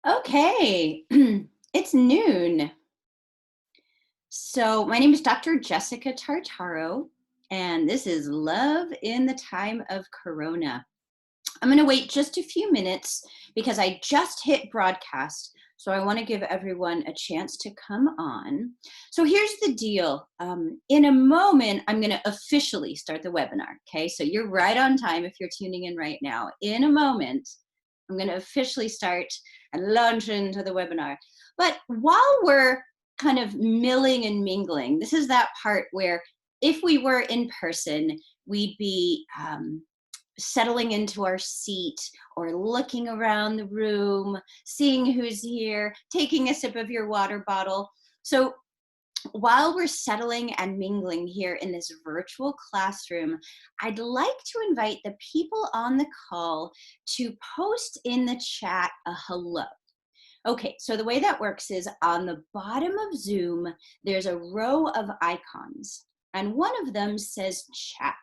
Okay, it's noon. So, my name is Dr. Jessica Tartaro, and this is Love in the Time of Corona. I'm going to wait just a few minutes because I just hit broadcast. So, I want to give everyone a chance to come on. So, here's the deal. In a moment, I'm going to officially start the webinar. Okay, so you're right on time if you're tuning in right now. In a moment, I'm going to officially start and launch into the webinar. But while we're kind of milling and mingling, this is that part where if we were in person, we'd be settling into our seat or looking around the room, seeing who's here, taking a sip of your water bottle. So while we're settling and mingling here in this virtual classroom, I'd like to invite the people on the call to post in the chat a hello. Okay, so the way that works is on the bottom of Zoom, there's a row of icons, and one of them says chat.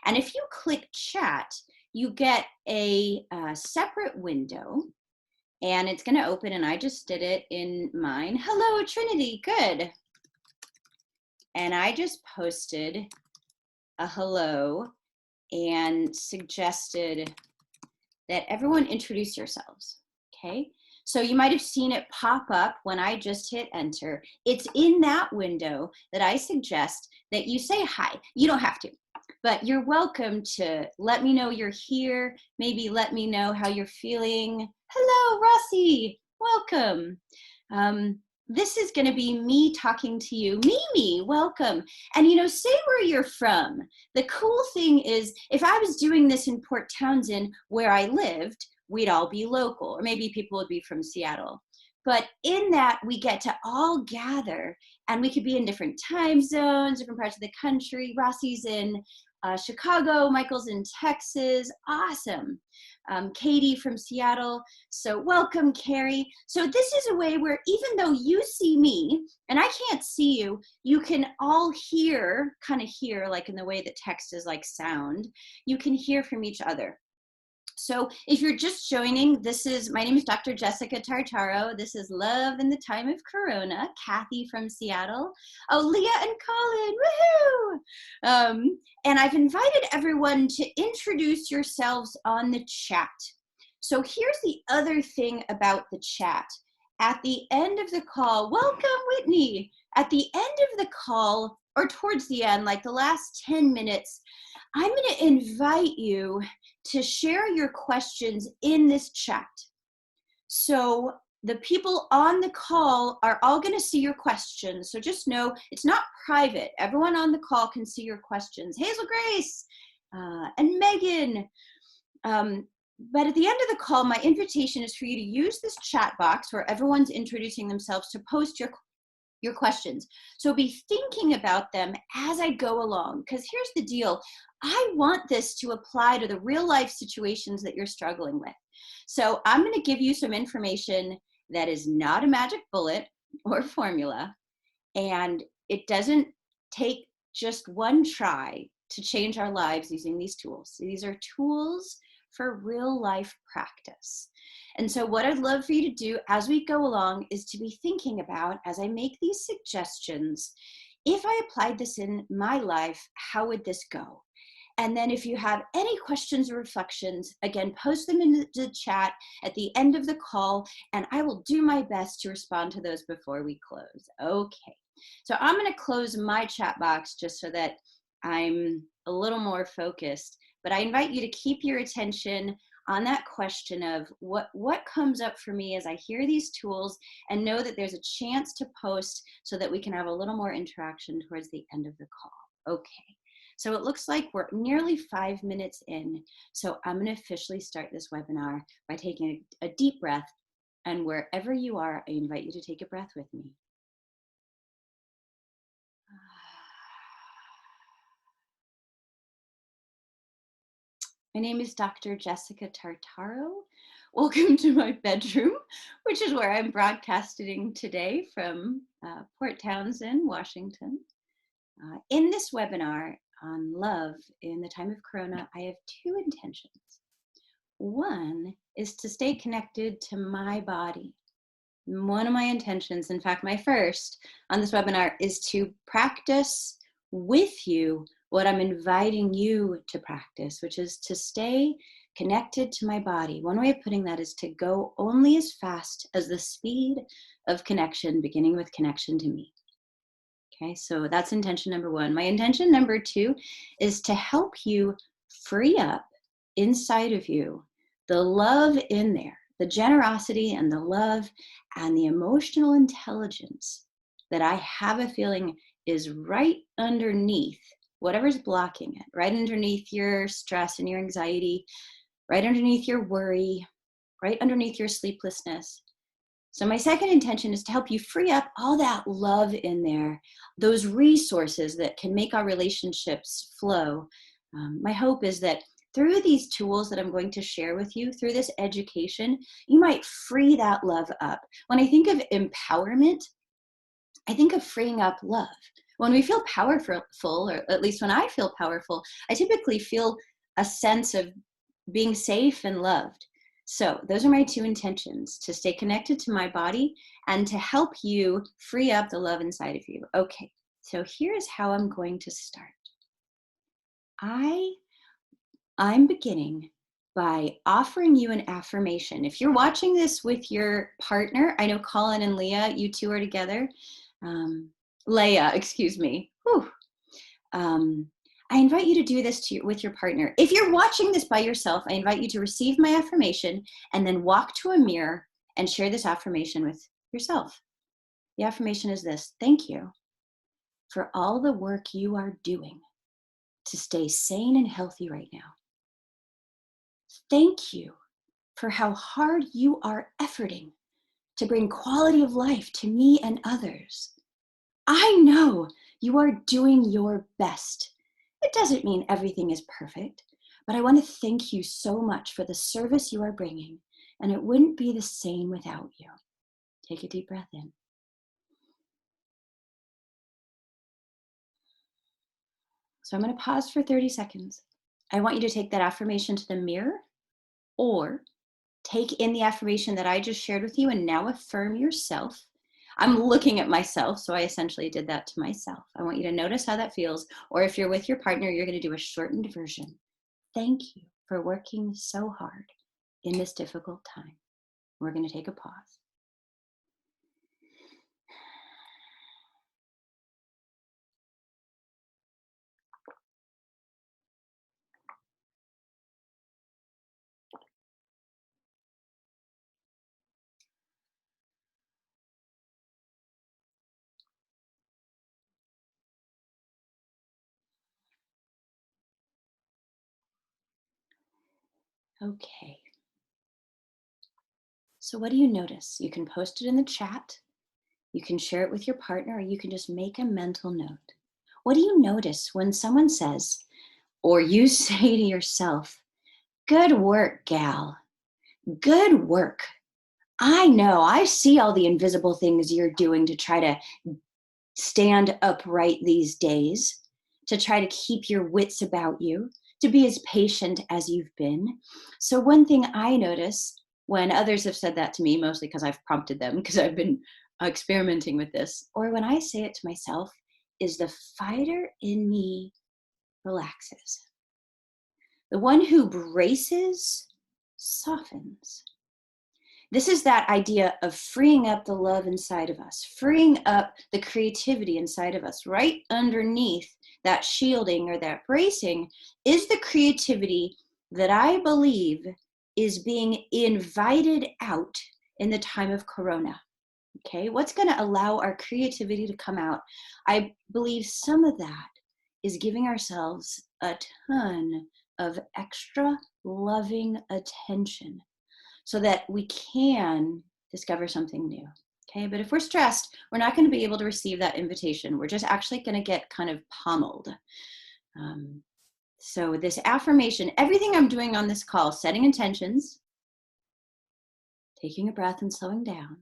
And if you click chat, you get a separate window, and it's going to open, and I just did it in mine. Hello, Trinity, good. And I just posted a hello and suggested that everyone introduce yourselves, okay? So you might have seen it pop up when I just hit enter. It's in that window that I suggest that you say hi. You don't have to, but you're welcome to let me know you're here. Maybe let me know how you're feeling. Hello, Rossi, welcome. This is gonna be me talking to you. Mimi, welcome. And say where you're from. The cool thing is, if I was doing this in Port Townsend where I lived, we'd all be local, or maybe people would be from Seattle. But in that, we get to all gather, and we could be in different time zones, different parts of the country. Rossi's in Chicago, Michael's in Texas, awesome. Katie from Seattle, so welcome, Carrie. So this is a way where even though you see me, and I can't see you, you can all hear, kind of hear, like in the way that text is like sound, you can hear from each other. So if you're just joining, my name is Dr. Jessica Tartaro. This is Love in the Time of Corona. Kathy from Seattle. Oh, Leah and Colin, woohoo! And I've invited everyone to introduce yourselves on the chat. So here's the other thing about the chat. At the end of the call, welcome, Whitney. At the end of the call, or towards the end, like the last 10 minutes, I'm going to invite you to share your questions in this chat. So the people on the call are all going to see your questions. So just know it's not private. Everyone on the call can see your questions. Hazel Grace and Megan. But at the end of the call, my invitation is for you to use this chat box where everyone's introducing themselves to post your questions. So be thinking about them as I go along, because here's the deal. I want this to apply to the real life situations that you're struggling with. So I'm going to give you some information that is not a magic bullet or formula, and it doesn't take just one try to change our lives using these tools. These are tools for real life practice. And so what I'd love for you to do as we go along is to be thinking about, as I make these suggestions, if I applied this in my life, how would this go? And then if you have any questions or reflections, again, post them in the chat at the end of the call, and I will do my best to respond to those before we close. Okay, so I'm gonna close my chat box just so that I'm a little more focused, but I invite you to keep your attention on that question of what comes up for me as I hear these tools, and know that there's a chance to post so that we can have a little more interaction towards the end of the call. Okay, so it looks like we're nearly 5 minutes in, so I'm going to officially start this webinar by taking a deep breath, and wherever you are, I invite you to take a breath with me. My name is Dr. Jessica Tartaro. Welcome to my bedroom, which is where I'm broadcasting today from Port Townsend, Washington. In this webinar on love in the time of Corona, I have two intentions. One is to stay connected to my body. One of my intentions, in fact, my first on this webinar, is to practice with you what I'm inviting you to practice, which is to stay connected to my body. One way of putting that is to go only as fast as the speed of connection, beginning with connection to me. Okay, so that's intention number one. My intention number two is to help you free up inside of you the love in there, the generosity and the love and the emotional intelligence that I have a feeling is right underneath whatever's blocking it, right underneath your stress and your anxiety, right underneath your worry, right underneath your sleeplessness. So my second intention is to help you free up all that love in there, those resources that can make our relationships flow. My hope is that through these tools that I'm going to share with you, through this education, you might free that love up. When I think of empowerment, I think of freeing up love. When we feel powerful, or at least when I feel powerful, I typically feel a sense of being safe and loved. So those are my two intentions, to stay connected to my body and to help you free up the love inside of you. Okay, so here's how I'm going to start. I'm beginning by offering you an affirmation. If you're watching this with your partner, I know Colin and Leah, you two are together. Leia, excuse me. Whew. I invite you to do this with your partner. If you're watching this by yourself, I invite you to receive my affirmation and then walk to a mirror and share this affirmation with yourself. The affirmation is this: thank you for all the work you are doing to stay sane and healthy right now. Thank you for how hard you are efforting to bring quality of life to me and others. I know you are doing your best. It doesn't mean everything is perfect, but I want to thank you so much for the service you are bringing, and it wouldn't be the same without you. Take a deep breath in. So I'm going to pause for 30 seconds. I want you to take that affirmation to the mirror, or take in the affirmation that I just shared with you and now affirm yourself. I'm looking at myself, so I essentially did that to myself. I want you to notice how that feels, or if you're with your partner, you're going to do a shortened version. Thank you for working so hard in this difficult time. We're going to take a pause. Okay. So what do you notice? You can post it in the chat, you can share it with your partner, or you can just make a mental note. What do you notice when someone says, or you say to yourself, "Good work, gal. Good work. I know, I see all the invisible things you're doing to try to stand upright these days, to try to keep your wits about you, to be as patient as you've been." So one thing I notice when others have said that to me, mostly because I've prompted them, because I've been experimenting with this, or when I say it to myself, is the fighter in me relaxes. The one who braces softens. This is that idea of freeing up the love inside of us, freeing up the creativity inside of us. Right underneath that shielding or that bracing is the creativity that I believe is being invited out in the time of Corona. Okay, what's going to allow our creativity to come out? I believe some of that is giving ourselves a ton of extra loving attention, so that we can discover something new. Okay, but if we're stressed, we're not going to be able to receive that invitation. We're just actually going to get kind of pummeled. So this affirmation, everything I'm doing on this call, setting intentions, taking a breath and slowing down,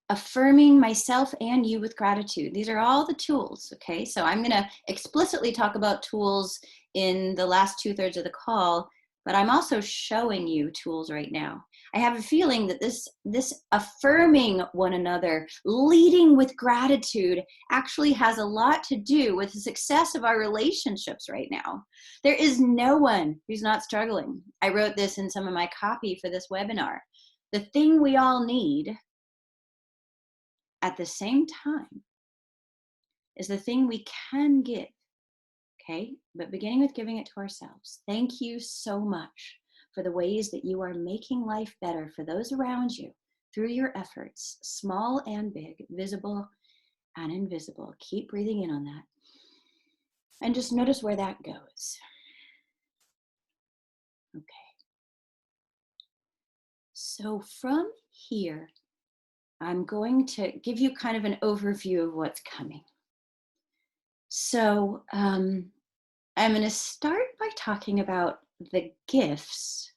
affirming myself and you with gratitude. These are all the tools, okay? So I'm going to explicitly talk about tools in the last 2/3 of the call. but I'm also showing you tools right now. I have a feeling that this affirming one another, leading with gratitude, actually has a lot to do with the success of our relationships right now. There is no one who's not struggling. I wrote this in some of my copy for this webinar. The thing we all need at the same time is the thing we can give. Okay, but beginning with giving it to ourselves. Thank you so much for the ways that you are making life better for those around you through your efforts, small and big, visible and invisible. Keep breathing in on that. And just notice where that goes. Okay. So from here, I'm going to give you kind of an overview of what's coming. So I'm going to start by talking about the gifts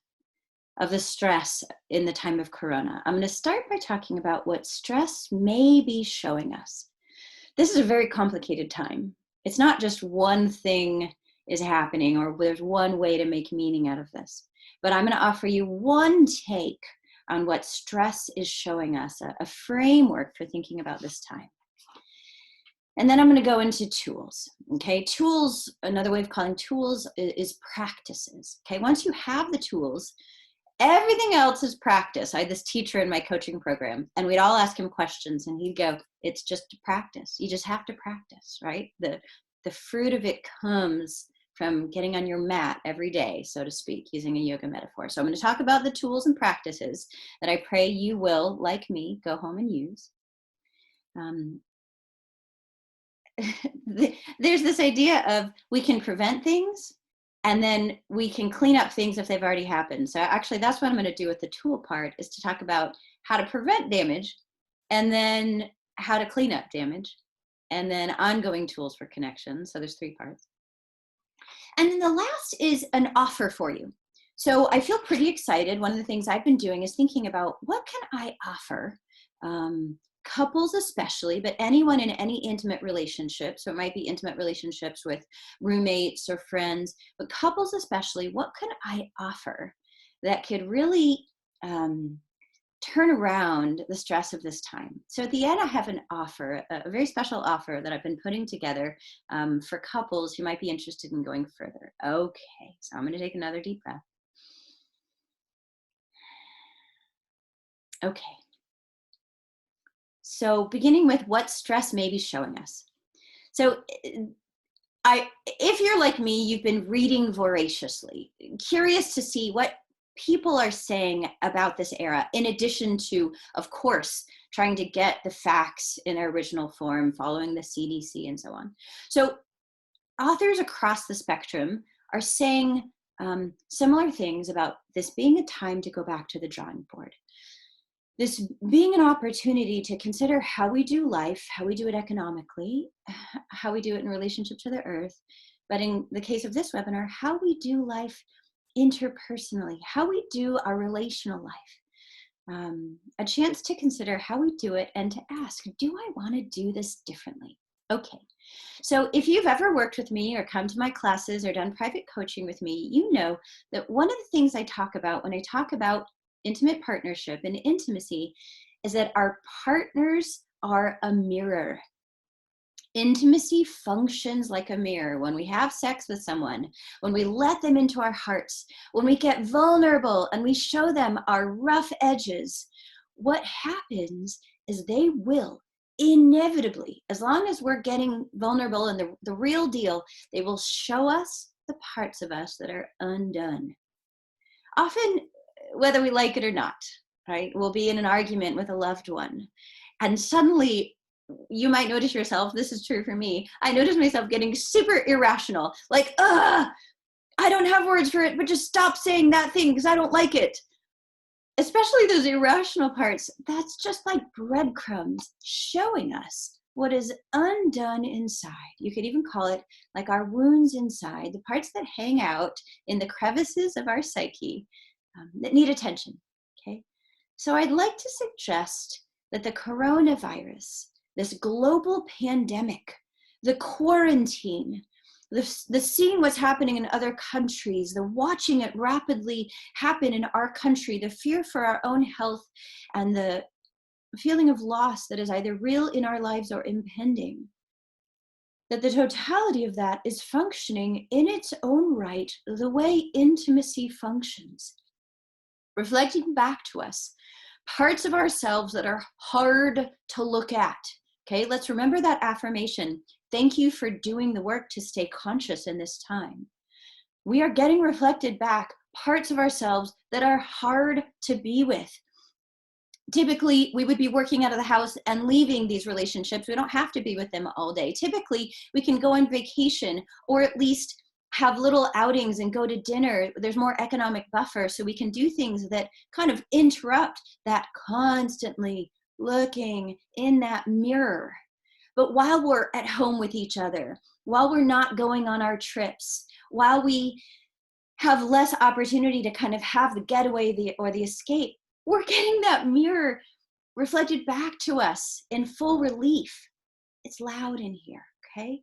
of the stress in the time of Corona. I'm going to start by talking about what stress may be showing us. This is a very complicated time. It's not just one thing is happening or there's one way to make meaning out of this, but I'm going to offer you one take on what stress is showing us, a framework for thinking about this time. And then I'm going to go into tools. Okay, tools, another way of calling tools is practices. Okay, once you have the tools, everything else is practice. I had this teacher in my coaching program, and we'd all ask him questions, and he'd go, "It's just a practice. You just have to practice, right? The fruit of it comes from getting on your mat every day, so to speak, using a yoga metaphor." So I'm going to talk about the tools and practices that I pray you will, like me, go home and use. There's this idea of we can prevent things and then we can clean up things if they've already happened. So actually that's what I'm going to do with the tool part, is to talk about how to prevent damage and then how to clean up damage and then ongoing tools for connection. So there's 3 parts. And then the last is an offer for you. So I feel pretty excited. One of the things I've been doing is thinking about what can I offer couples especially, but anyone in any intimate relationship. So it might be intimate relationships with roommates or friends, but couples especially, what can I offer that could really turn around the stress of this time? So at the end, I have an offer, a very special offer that I've been putting together for couples who might be interested in going further. Okay, so I'm going to take another deep breath. Okay. So beginning with what stress may be showing us. So if you're like me, you've been reading voraciously, curious to see what people are saying about this era, in addition to, of course, trying to get the facts in their original form, following the CDC and so on. So authors across the spectrum are saying similar things about this being a time to go back to the drawing board. This being an opportunity to consider how we do life, how we do it economically, how we do it in relationship to the earth, but in the case of this webinar, how we do life interpersonally, how we do our relational life. A chance to consider how we do it and to ask, do I want to do this differently? Okay, so if you've ever worked with me or come to my classes or done private coaching with me, you know that one of the things I talk about when I talk about intimate partnership and intimacy is that our partners are a mirror. Intimacy functions like a mirror. When we have sex with someone, when we let them into our hearts, when we get vulnerable and we show them our rough edges, what happens is they will inevitably, as long as we're getting vulnerable and the real deal, they will show us the parts of us that are undone. Often, whether we like it or not, right? We'll be in an argument with a loved one, and suddenly you might notice yourself, this is true for me, I notice myself getting super irrational, like, I don't have words for it, but just stop saying that thing because I don't like it. Especially those irrational parts, that's just like breadcrumbs showing us what is undone inside. You could even call it like our wounds inside, the parts that hang out in the crevices of our psyche that need attention, okay? So I'd like to suggest that the coronavirus, this global pandemic, the quarantine, the seeing what's happening in other countries, the watching it rapidly happen in our country, the fear for our own health, and the feeling of loss that is either real in our lives or impending, that the totality of that is functioning in its own right the way intimacy functions, reflecting back to us parts of ourselves that are hard to look at. Okay, let's remember that affirmation. Thank you for doing the work to stay conscious in this time. We are getting reflected back parts of ourselves that are hard to be with. Typically, we would be working out of the house and leaving these relationships. We don't have to be with them all day. Typically, we can go on vacation or at least have little outings and go to dinner. There's more economic buffer, so we can do things that kind of interrupt that constantly looking in that mirror. But while we're at home with each other, while we're not going on our trips, while we have less opportunity to kind of have the getaway or the escape, we're getting that mirror reflected back to us in full relief. It's loud in here, okay?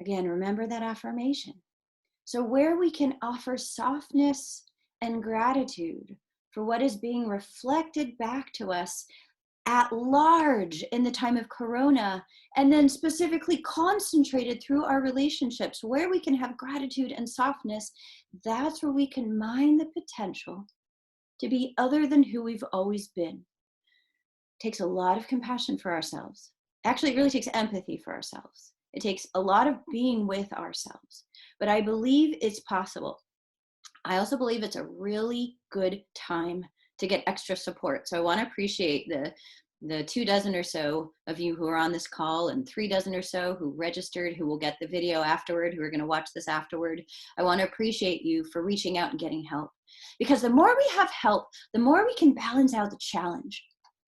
Again, remember that affirmation. So where we can offer softness and gratitude for what is being reflected back to us at large in the time of Corona, and then specifically concentrated through our relationships, where we can have gratitude and softness, that's where we can mine the potential to be other than who we've always been. It takes a lot of compassion for ourselves. Actually, it really takes empathy for ourselves. It takes a lot of being with ourselves. But I believe it's possible. I also believe it's a really good time to get extra support. So I want to appreciate the 24 or so of you who are on this call, and 36 or so who registered, who will get the video afterward, who are going to watch this afterward. I want to appreciate you for reaching out and getting help. Because the more we have help, the more we can balance out the challenge.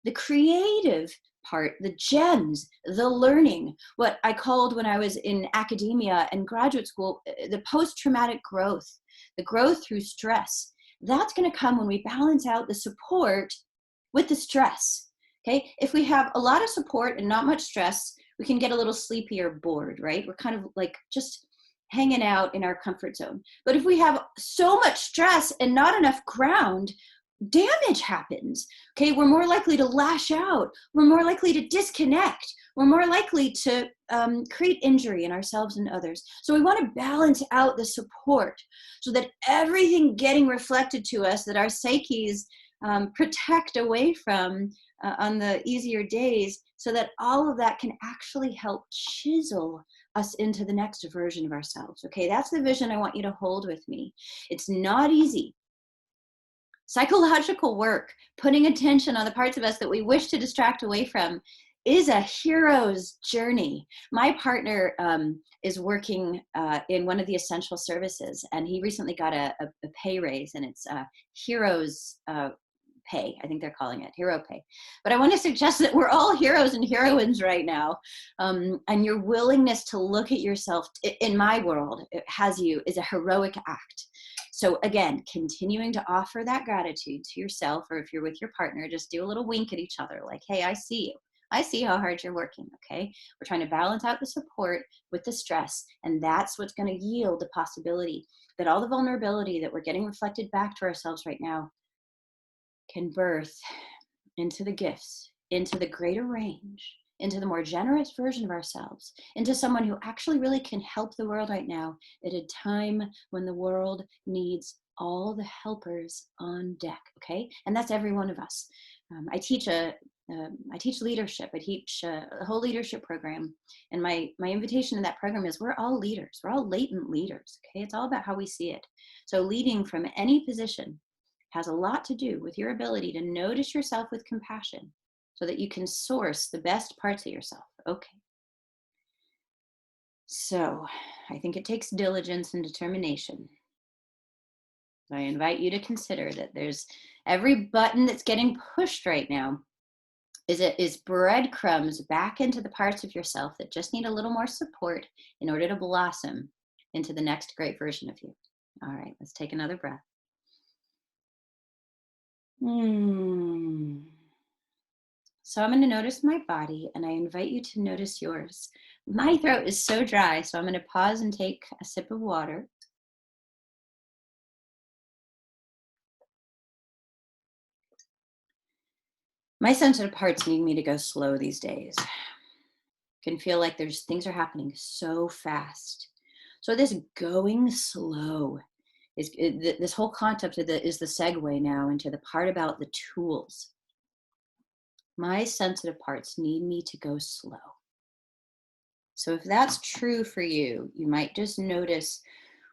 The creative part, the gems, the learning, what I called when I was in academia and graduate school, the post-traumatic growth, the growth through stress. That's going to come when we balance out the support with the stress. Okay, if we have a lot of support and not much stress, we can get a little sleepy or bored, right? We're kind of like just hanging out in our comfort zone. But if we have so much stress and not enough ground, damage happens. Okay, we're more likely to lash out. We're more likely to disconnect. We're more likely to create injury in ourselves and others. So we want to balance out the support so that everything getting reflected to us that our psyches protect away from on the easier days, so that all of that can actually help chisel us into the next version of ourselves. Okay, that's the vision I want you to hold with me. It's not easy. Psychological work, putting attention on the parts of us that we wish to distract away from, is a hero's journey. My partner is working in one of the essential services, and he recently got a pay raise, and it's hero's pay. I think they're calling it hero pay. But I want to suggest that we're all heroes and heroines right now. And your willingness to look at yourself, in my world, it has you, is a heroic act. So again, continuing to offer that gratitude to yourself, or if you're with your partner, just do a little wink at each other like, hey, I see you. I see how hard you're working, okay? We're trying to balance out the support with the stress, and that's what's going to yield the possibility that all the vulnerability that we're getting reflected back to ourselves right now can birth into the gifts, into the greater range, into the more generous version of ourselves, into someone who actually really can help the world right now at a time when the world needs all the helpers on deck, okay? And that's every one of us. I teach leadership. I teach a whole leadership program. And my invitation in that program is we're all leaders. We're all latent leaders, okay? It's all about how we see it. So leading from any position has a lot to do with your ability to notice yourself with compassion so that you can source the best parts of yourself. Okay. So I think it takes diligence and determination. I invite you to consider that there's every button that's getting pushed right now is breadcrumbs back into the parts of yourself that just need a little more support in order to blossom into the next great version of you. All right, let's take another breath. So I'm going to notice my body, and I invite you to notice yours. My throat is so dry, so I'm going to pause and take a sip of water. My sensitive parts need me to go slow these days. Can feel like things are happening so fast. So this going slow this whole concept is the segue now into the part about the tools. My sensitive parts need me to go slow. So if that's true for you, you might just notice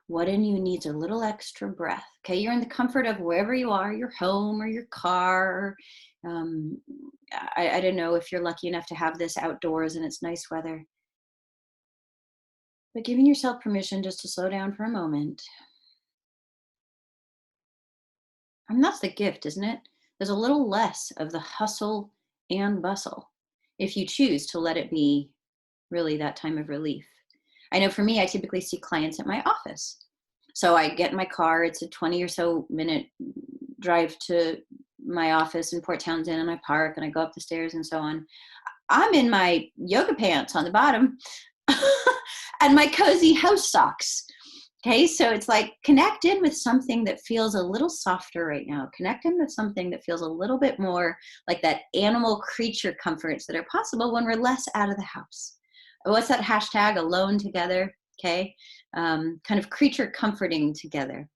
what in you needs a little extra breath. Okay, you're in the comfort of wherever you are, your home or your car. I don't know if you're lucky enough to have this outdoors and it's nice weather. But giving yourself permission just to slow down for a moment. And that's the gift, isn't it? There's a little less of the hustle and bustle if you choose to let it be really that time of relief. I know for me, I typically see clients at my office. So I get in my car, it's a 20 or so minute drive to my office in Port Townsend, and I park and I go up the stairs and so on. I'm in my yoga pants on the bottom and my cozy house socks. Okay, so it's like connect in with something that feels a little softer right now. Connect in with something that feels a little bit more like that animal creature comforts that are possible when we're less out of the house. What's that hashtag? Alone together. Okay, kind of creature comforting together.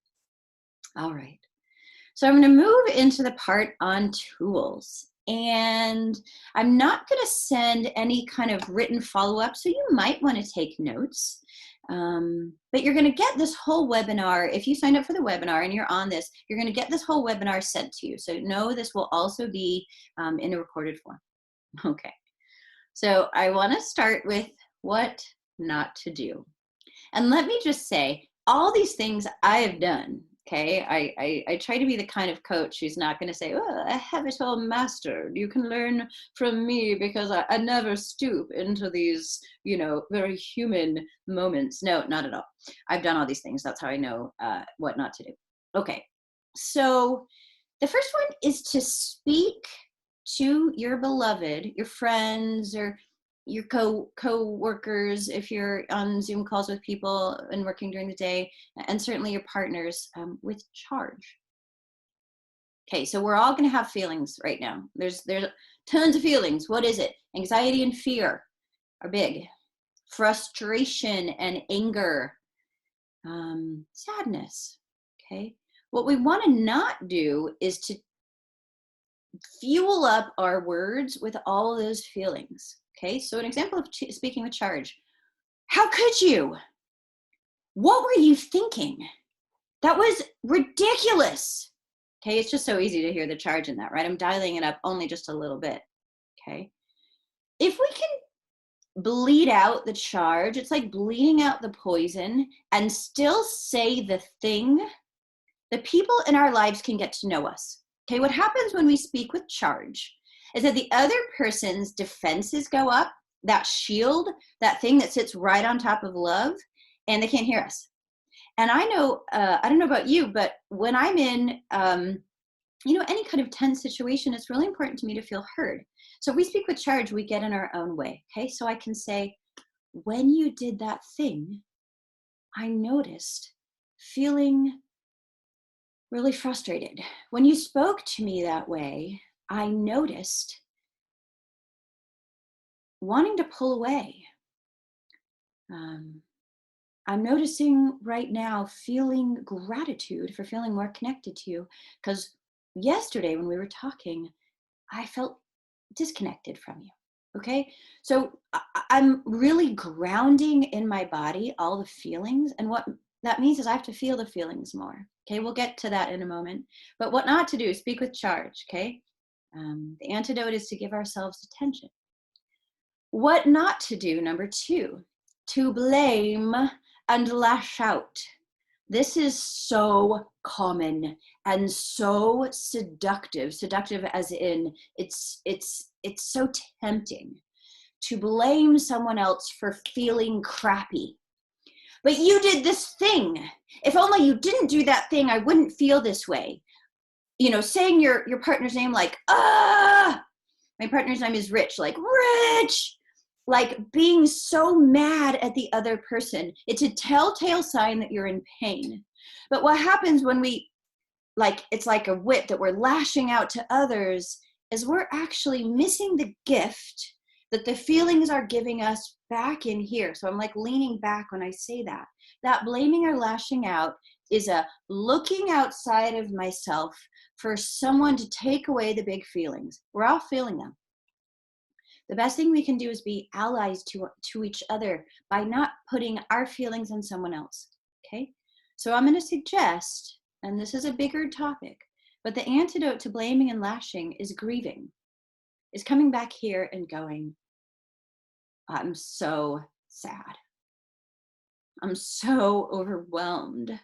All right. So I'm going to move into the part on tools. And I'm not going to send any kind of written follow-up, so you might want to take notes. But you're going to get this whole webinar. If you sign up for the webinar and you're on this, you're going to get this whole webinar sent to you. So know this will also be in a recorded form. Okay. So I want to start with what not to do. And let me just say, all these things I have done. Okay, I try to be the kind of coach who's not going to say, oh, I have it all mastered. You can learn from me because I never stoop into these, very human moments. No, not at all. I've done all these things. That's how I know what not to do. Okay, so the first one is to speak to your beloved, your friends, or your co-workers, if you're on Zoom calls with people and working during the day, and certainly your partners, with charge. Okay, so we're all going to have feelings right now. There's tons of feelings. What is it? Anxiety and fear are big. Frustration and anger, sadness. Okay, what we want to not do is to fuel up our words with all those feelings. Okay, so an example of speaking with charge. How could you? What were you thinking? That was ridiculous. Okay, it's just so easy to hear the charge in that, right? I'm dialing it up only just a little bit. Okay, if we can bleed out the charge, it's like bleeding out the poison and still say the thing, the people in our lives can get to know us. Okay, what happens when we speak with charge is that the other person's defenses go up, that shield, that thing that sits right on top of love, and they can't hear us. And I know, I don't know about you, but when I'm in, any kind of tense situation, it's really important to me to feel heard. So if we speak with charge, we get in our own way. Okay, so I can say, when you did that thing, I noticed feeling really frustrated. When you spoke to me that way, I noticed wanting to pull away. I'm noticing right now feeling gratitude for feeling more connected to you, because yesterday when we were talking, I felt disconnected from you. Okay, so I'm really grounding in my body all the feelings, and what that means is I have to feel the feelings more. Okay, we'll get to that in a moment. But what not to do, speak with charge. Okay, the antidote is to give ourselves attention. What not to do, number 2, to blame and lash out. This is so common and so seductive as in it's so tempting to blame someone else for feeling crappy. But you did this thing. If only you didn't do that thing, I wouldn't feel this way. Saying your partner's name like, my partner's name is Rich, like, Rich, like being so mad at the other person. It's a telltale sign that you're in pain. But what happens when it's like a whip that we're lashing out to others, is we're actually missing the gift that the feelings are giving us back in here. So I'm like leaning back when I say that. That blaming or lashing out is a looking outside of myself for someone to take away the big feelings. We're all feeling them. The best thing we can do is be allies to each other by not putting our feelings on someone else, okay? So I'm gonna suggest, and this is a bigger topic, but the antidote to blaming and lashing is grieving, is coming back here and going, I'm so sad. I'm so overwhelmed.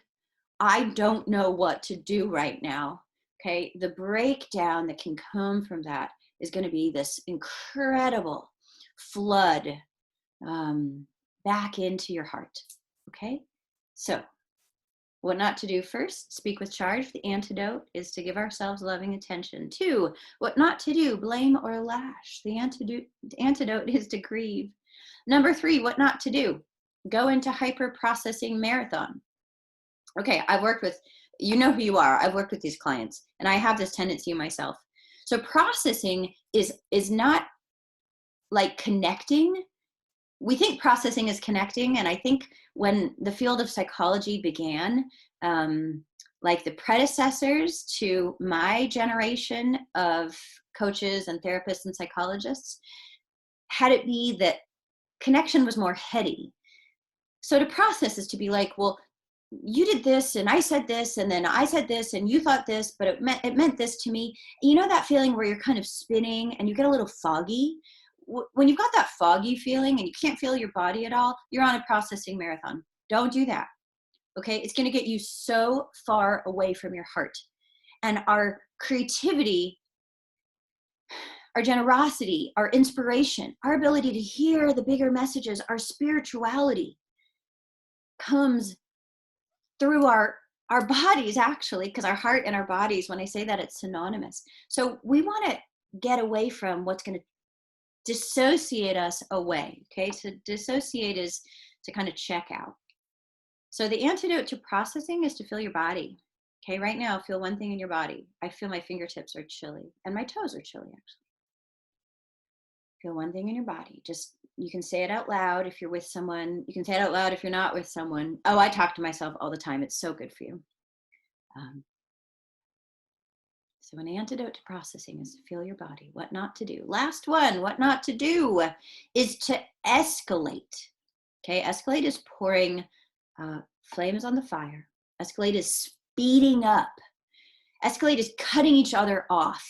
I don't know what to do right now. Okay, the breakdown that can come from that is going to be this incredible flood back into your heart. Okay, so what not to do first, speak with charge. The antidote is to give ourselves loving attention. 2, what not to do, blame or lash. The antidote is to grieve. Number 3, what not to do, go into hyper processing marathon. Okay, I've worked with, you know who you are, I've worked with these clients, and I have this tendency myself. So processing is not like connecting. We think processing is connecting, and I think when the field of psychology began, like the predecessors to my generation of coaches and therapists and psychologists, had it be that connection was more heady. So to process is to be like, well, you did this and I said this and then I said this and you thought this, but it meant this to me. You know that feeling where you're kind of spinning and you get a little foggy? When you've got that foggy feeling and you can't feel your body at all, you're on a processing marathon. Don't do that. Okay? It's going to get you so far away from your heart. And our creativity, our generosity, our inspiration, our ability to hear the bigger messages, our spirituality comes through our bodies, actually, because our heart and our bodies, when I say that, it's synonymous. So we want to get away from what's going to dissociate us away. Okay, so dissociate is to kind of check out. So the antidote to processing is to feel your body. Okay, right now, feel one thing in your body. I feel my fingertips are chilly and my toes are chilly, actually. Feel one thing in your body. Just, you can say it out loud if you're with someone. You can say it out loud if you're not with someone. Oh, I talk to myself all the time. It's so good for you. So an antidote to processing is to feel your body. What not to do. Last one, what not to do is to escalate. Okay, escalate is pouring flames on the fire. Escalate is speeding up. Escalate is cutting each other off.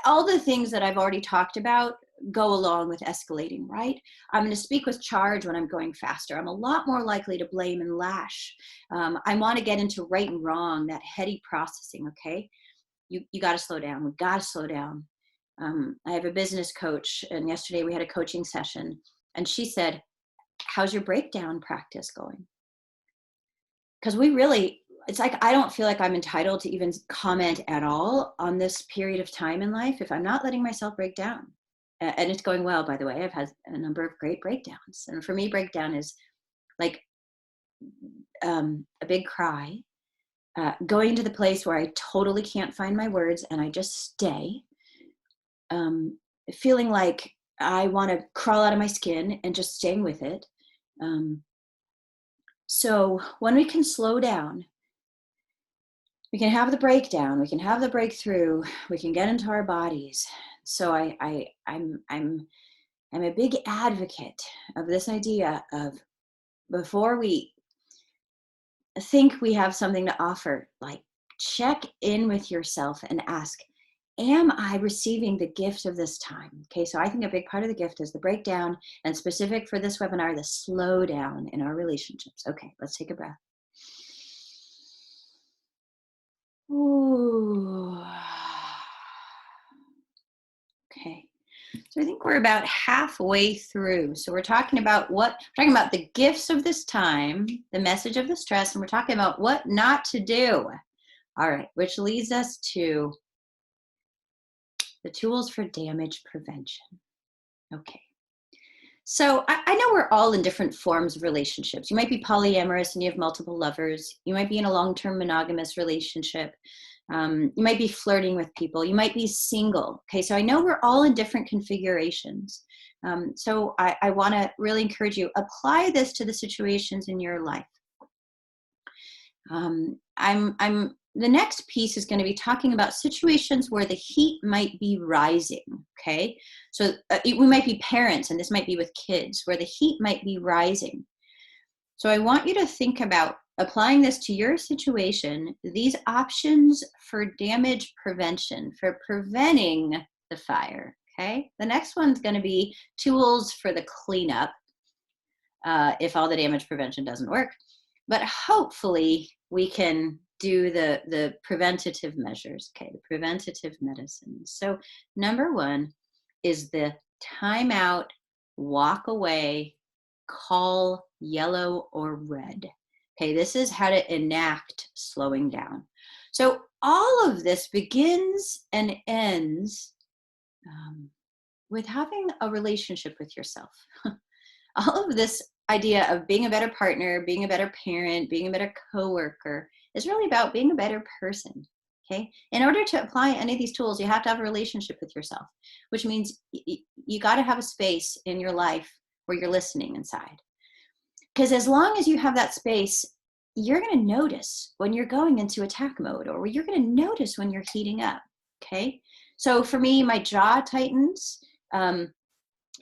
All the things that I've already talked about go along with escalating, right? I'm going to speak with charge when I'm going faster. I'm a lot more likely to blame and lash. I want to get into right and wrong, that heady processing, okay? You got to slow down. We've got to slow down. I have a business coach, and yesterday we had a coaching session, and she said, how's your breakdown practice going? Because it's like, I don't feel like I'm entitled to even comment at all on this period of time in life if I'm not letting myself break down. And it's going well, by the way. I've had a number of great breakdowns. And for me, breakdown is like a big cry, going to the place where I totally can't find my words and I just stay, feeling like I want to crawl out of my skin and just staying with it. So when we can slow down, we can have the breakdown, we can have the breakthrough, we can get into our bodies. So I'm a big advocate of this idea of, before we think we have something to offer, like check in with yourself and ask, am I receiving the gift of this time? Okay, so I think a big part of the gift is the breakdown, and specific for this webinar, the slowdown in our relationships. Okay, let's take a breath. Ooh. Okay, so I think we're about halfway through. So we're talking about the gifts of this time, the message of the stress, and we're talking about what not to do. All right, which leads us to the tools for damage prevention. Okay, So I know we're all in different forms of relationships. You might be polyamorous and you have multiple lovers. You might be in a long-term monogamous relationship. You might be flirting with people. You might be single. Okay, so I know we're all in different configurations. So I want to really encourage you, apply this to the situations in your life. The next piece is going to be talking about situations where the heat might be rising. Okay, so we might be parents, and this might be with kids, where the heat might be rising. So I want you to think about applying this to your situation, these options for damage prevention, for preventing the fire. Okay, the next one's going to be tools for the cleanup if all the damage prevention doesn't work. But hopefully we can do the preventative measures, okay, the preventative medicine. So number one is the timeout, walk away, call yellow or red. Okay, this is how to enact slowing down. So all of this begins and ends with having a relationship with yourself. All of this idea of being a better partner, being a better parent, being a better coworker is really about being a better person. Okay. In order to apply any of these tools, you have to have a relationship with yourself, which means you got to have a space in your life where you're listening inside. Because as long as you have that space, you're going to notice when you're going into attack mode, or you're going to notice when you're heating up. Okay. So for me, my jaw tightens.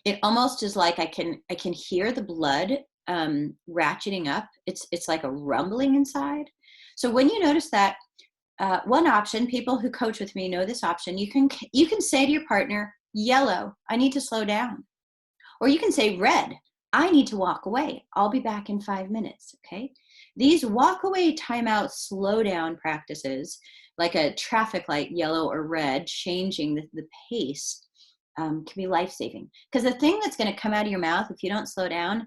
It almost is like I can hear the blood ratcheting up. It's like a rumbling inside. So when you notice that, one option, people who coach with me know this option. You can say to your partner, yellow, I need to slow down. Or you can say red, I need to walk away. I'll be back in 5 minutes. Okay. These walk away, timeout, slow down practices, like a traffic light, yellow or red, changing the pace, can be life-saving. Because the thing that's going to come out of your mouth if you don't slow down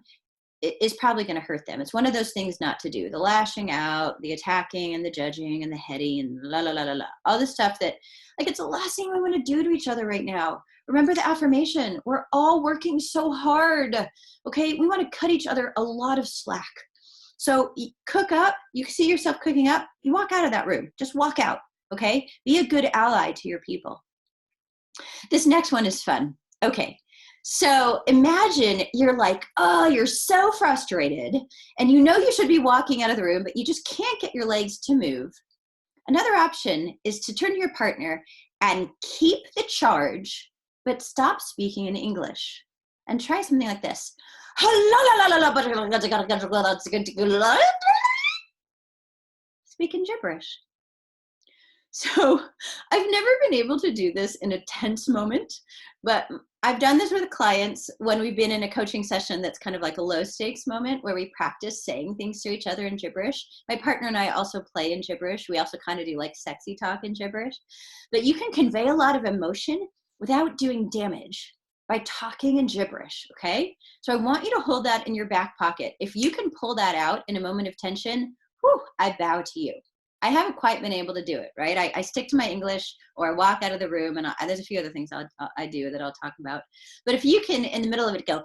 is probably going to hurt them. It's one of those things not to do. The lashing out, the attacking and the judging and the heady and la la la la la. All this stuff that, like, it's the last thing we want to do to each other right now. Remember the affirmation. We're all working so hard. Okay, we want to cut each other a lot of slack. So you cook up, you see yourself cooking up, you walk out of that room. Just walk out. Okay, be a good ally to your people. This next one is fun. Okay, so imagine you're like, oh, you're so frustrated and you know you should be walking out of the room, but you just can't get your legs to move. Another option is to turn to your partner and keep the charge, but stop speaking in English and try something like this. Speak in gibberish. So I've never been able to do this in a tense moment, but I've done this with clients when we've been in a coaching session that's kind of like a low stakes moment where we practice saying things to each other in gibberish. My partner and I also play in gibberish. We also kind of do like sexy talk in gibberish. But you can convey a lot of emotion without doing damage by talking in gibberish, okay? So I want you to hold that in your back pocket. If you can pull that out in a moment of tension, whew, I bow to you. I haven't quite been able to do it, right? I stick to my English, or I walk out of the room, and there's a few other things I do that I'll talk about. But if you can, in the middle of it, go,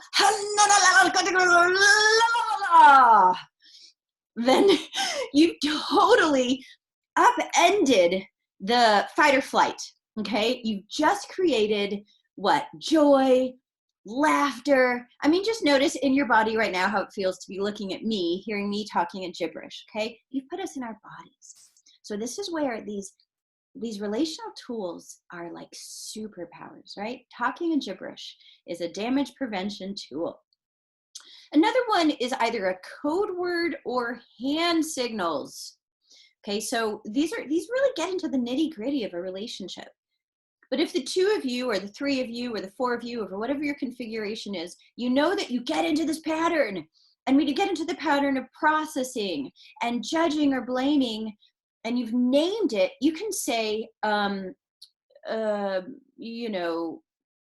then you've totally upended the fight or flight, okay? You've just created what? Joy, laughter. I mean, just notice in your body right now how it feels to be looking at me, hearing me talking in gibberish, okay? You've put us in our bodies. So this is where these relational tools are like superpowers, right? Talking in gibberish is a damage prevention tool. Another one is either a code word or hand signals. Okay, so these really get into the nitty-gritty of a relationship. But if the two of you or the three of you or the four of you or whatever your configuration is, you know that you get into this pattern. And when you get into the pattern of processing and judging or blaming, and you've named it, you can say,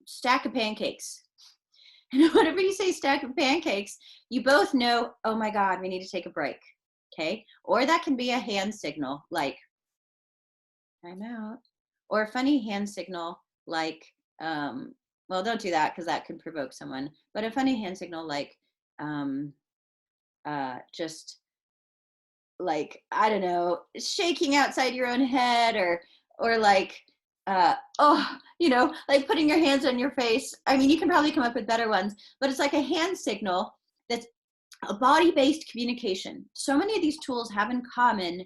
stack of pancakes. And whenever you say stack of pancakes, you both know, oh my God, we need to take a break. Okay. Or that can be a hand signal like, I'm out. Or a funny hand signal like, well, don't do that because that could provoke someone. But a funny hand signal like just like, I don't know, shaking outside your own head, or like oh, you know, like putting your hands on your face. I mean, you can probably come up with better ones, but it's like a hand signal that's a body-based communication. So many of these tools have in common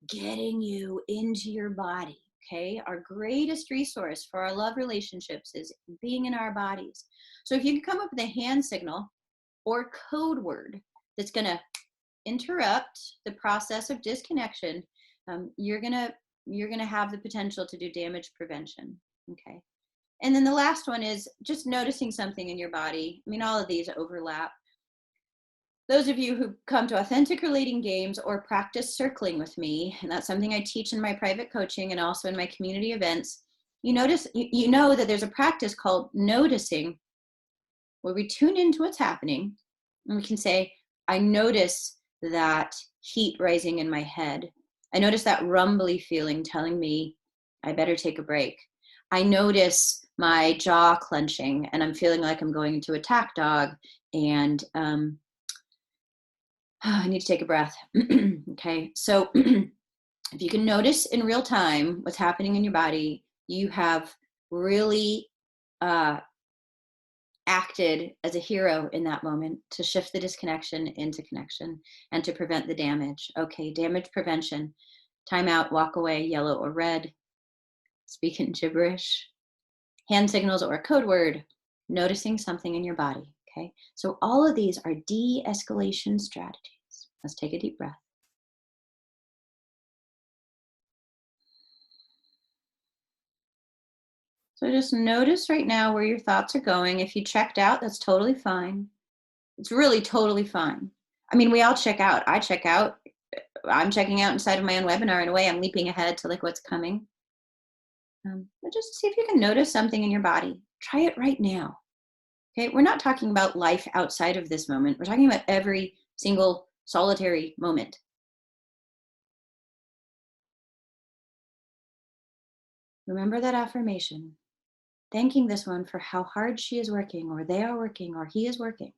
getting you into your body. Okay, our greatest resource for our love relationships is being in our bodies. So if you can come up with a hand signal or code word that's going to interrupt the process of disconnection, you're gonna have the potential to do damage prevention. Okay, and then the last one is just noticing something in your body. I mean, all of these overlap. Those of you who come to Authentic Relating Games or practice circling with me, and that's something I teach in my private coaching and also in my community events, you notice, you know that there's a practice called noticing, where we tune into what's happening and we can say, I notice that heat rising in my head. I notice that rumbly feeling telling me I better take a break. I notice my jaw clenching and I'm feeling like I'm going into attack dog, and I need to take a breath. Okay, so if you can notice in real time what's happening in your body, you have really acted as a hero in that moment to shift the disconnection into connection and to prevent the damage. Okay, damage prevention. Time out, walk away, yellow or red, speaking gibberish, hand signals or a code word, noticing something in your body. Okay, so all of these are de-escalation strategies. Let's take a deep breath. So just notice right now where your thoughts are going. If you checked out, that's totally fine. It's really totally fine. I mean, we all check out. I check out. I'm checking out inside of my own webinar. In a way, I'm leaping ahead to like what's coming. But just see if you can notice something in your body. Try it right now. Okay, we're not talking about life outside of this moment. We're talking about every single solitary moment. Remember that affirmation. Thanking this one for how hard she is working, or they are working, or he is working.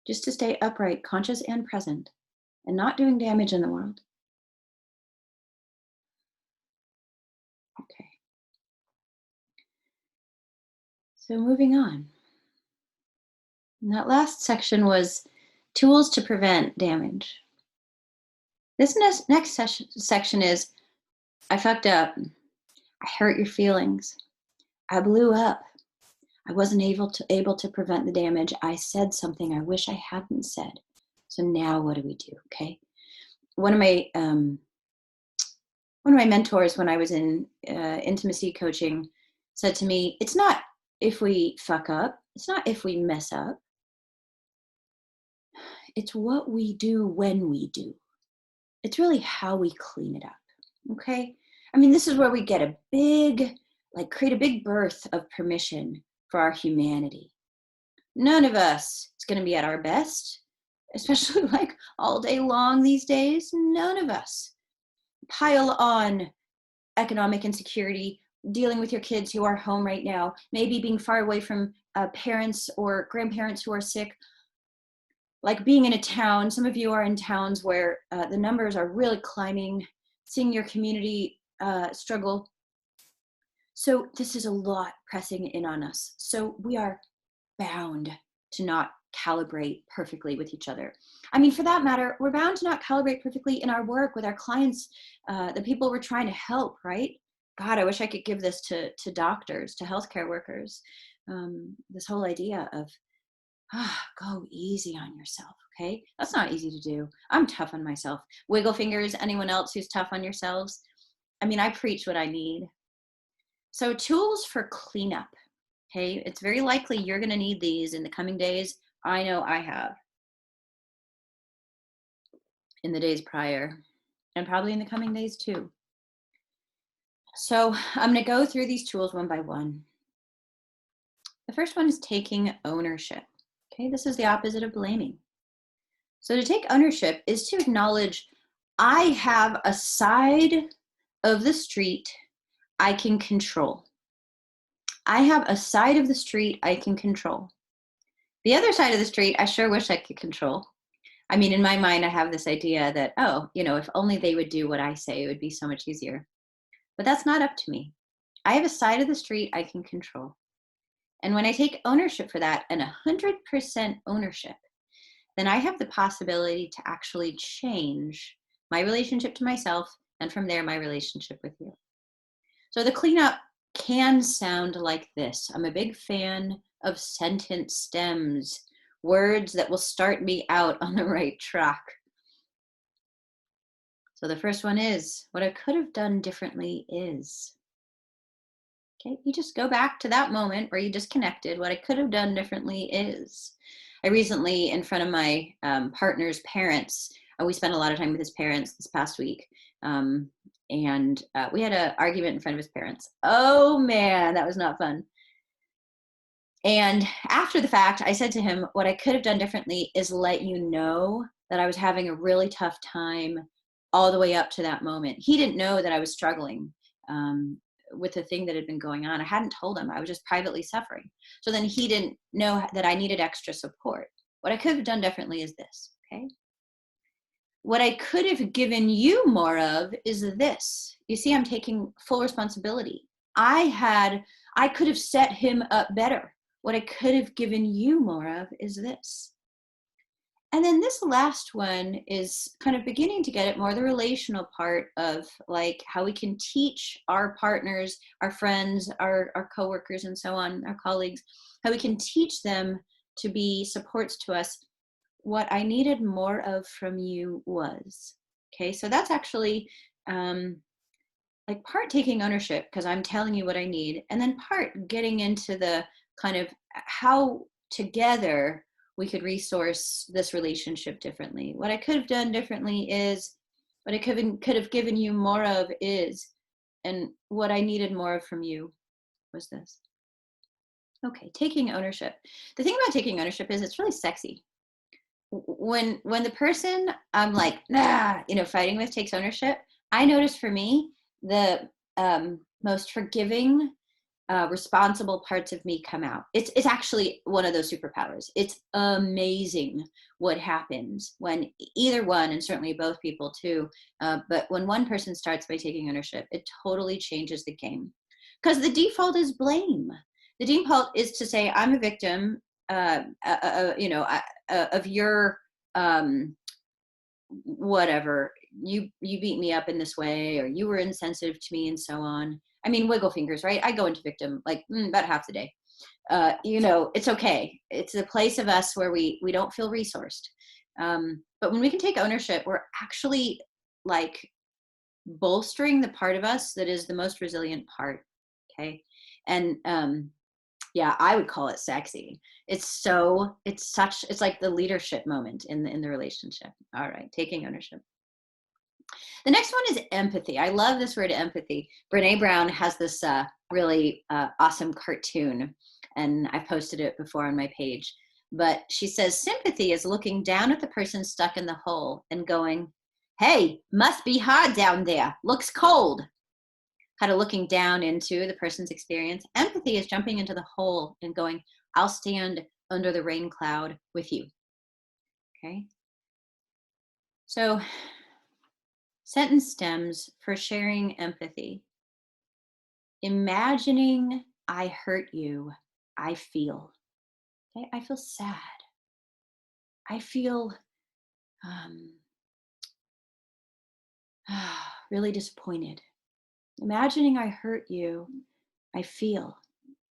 Just to stay upright, conscious, and present, and not doing damage in the world. Okay. So moving on. And that last section was tools to prevent damage. This next section is, I fucked up. I hurt your feelings. I blew up. I wasn't able to prevent the damage. I said something I wish I hadn't said. So now what do we do? Okay. One of my mentors when I was in intimacy coaching said to me, it's not if we fuck up. It's not if we mess up. It's what we do when we do. It's really how we clean it up. Okay. I mean, this is where we get a big, create a big birth of permission for our humanity. None of us is going to be at our best, especially like all day long these days. None of us pile on economic insecurity, dealing with your kids who are home right now, maybe being far away from parents or grandparents who are sick, like being in a town. Some of you are in towns where the numbers are really climbing, seeing your community struggle. So this is a lot pressing in on us. So we are bound to not calibrate perfectly with each other. I mean, for that matter, we're bound to not calibrate perfectly in our work with our clients, the people we're trying to help, right? God, I wish I could give this to doctors, to healthcare workers. This whole idea of, go easy on yourself, okay? That's not easy to do. I'm tough on myself. Wiggle fingers, anyone else who's tough on yourselves? I mean, I preach what I need. So tools for cleanup, okay? It's very likely you're gonna need these in the coming days. I know I have. In the days prior, and probably in the coming days too. So I'm gonna go through these tools one by one. The first one is taking ownership. Okay, this is the opposite of blaming. So to take ownership is to acknowledge I have a side of the street I can control. I have a side of the street I can control. The other side of the street, I sure wish I could control. I mean, in my mind, I have this idea that, oh, if only they would do what I say, it would be so much easier. But that's not up to me. I have a side of the street I can control. And when I take ownership for that, and 100% ownership, then I have the possibility to actually change my relationship to myself, and from there, my relationship with you. So the cleanup can sound like this. I'm a big fan of sentence stems, words that will start me out on the right track. So the first one is, what I could have done differently is. Okay, you just go back to that moment where you disconnected. What I could have done differently is. I recently, in front of my partner's parents, we spent a lot of time with his parents this past week. And we had an argument in front of his parents. Oh man, that was not fun. And after the fact, I said to him, what I could have done differently is let you know that I was having a really tough time all the way up to that moment. He didn't know that I was struggling with the thing that had been going on. I hadn't told him. I was just privately suffering. So then he didn't know that I needed extra support. What I could have done differently is this, okay? What I could have given you more of is this. You see, I'm taking full responsibility. I could have set him up better. What I could have given you more of is this. And then this last one is kind of beginning to get at more the relational part of like how we can teach our partners, our friends, our coworkers, and so on, our colleagues, how we can teach them to be supports to us. What I needed more of from you was. Okay, so that's actually like part taking ownership because I'm telling you what I need, and then part getting into the kind of how together we could resource this relationship differently. What I could have done differently is, what I could have given you more of is, and what I needed more of from you was this. Okay, taking ownership. The thing about taking ownership is it's really sexy. When the person I'm like, fighting with takes ownership, I notice for me, the most forgiving, responsible parts of me come out. It's actually one of those superpowers. It's amazing what happens when either one, and certainly both people too, but when one person starts by taking ownership, it totally changes the game. Because the default is blame. The default is to say, I'm a victim, of your whatever, you beat me up in this way, or you were insensitive to me, and so on. I mean, wiggle fingers, right? I go into victim like about half the day. It's okay. It's a place of us where we don't feel resourced. But when we can take ownership, we're actually like bolstering the part of us that is the most resilient part. Okay. And yeah, I would call it sexy. It's like the leadership moment in the relationship. All right, taking ownership. The next one is empathy. I love this word, empathy. Brene Brown has this really awesome cartoon, and I've posted it before on my page. But she says, sympathy is looking down at the person stuck in the hole and going, hey, must be hard down there. Looks cold. Kind of looking down into the person's experience. Empathy is jumping into the hole and going, I'll stand under the rain cloud with you. Okay. So sentence stems for sharing empathy. Imagining I hurt you, I feel. Okay, I feel sad. I feel really disappointed. Imagining I hurt you, I feel.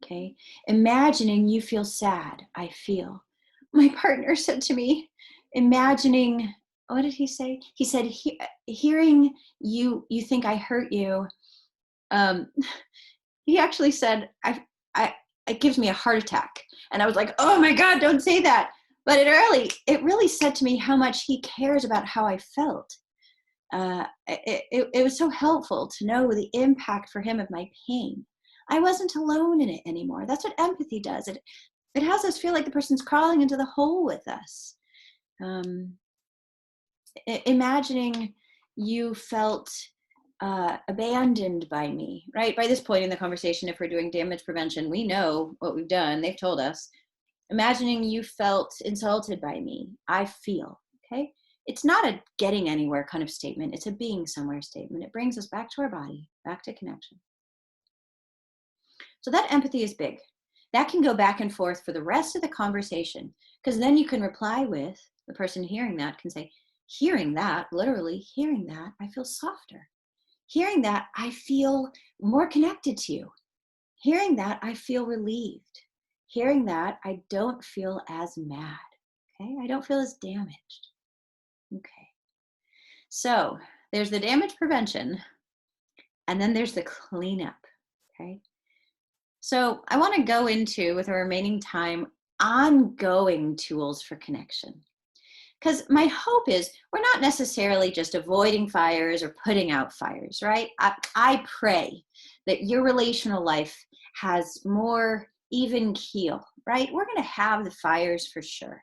Okay. Imagining you feel sad, I feel. My partner said to me, imagining, what did he say? He said, hearing you think I hurt you. He actually said, it gives me a heart attack. And I was like, oh my God, don't say that. But it really said to me how much he cares about how I felt. It was so helpful to know the impact for him of my pain. I wasn't alone in it anymore. That's what empathy does. It has us feel like the person's crawling into the hole with us. Imagining you felt abandoned by me, right? By this point in the conversation, if we're doing damage prevention, we know what we've done. They've told us. Imagining you felt insulted by me. I feel, okay? It's not a getting anywhere kind of statement. It's a being somewhere statement. It brings us back to our body, back to connection. So that empathy is big. That can go back and forth for the rest of the conversation, because then you can reply with the person hearing that can say, hearing that, literally hearing that, I feel softer. Hearing that, I feel more connected to you. Hearing that, I feel relieved. Hearing that, I don't feel as mad. Okay, I don't feel as damaged. Okay, so there's the damage prevention, and then there's the cleanup. Okay, so I want to go into, with our remaining time, ongoing tools for connection. Because my hope is we're not necessarily just avoiding fires or putting out fires, right? I pray that your relational life has more even keel, right? We're going to have the fires for sure.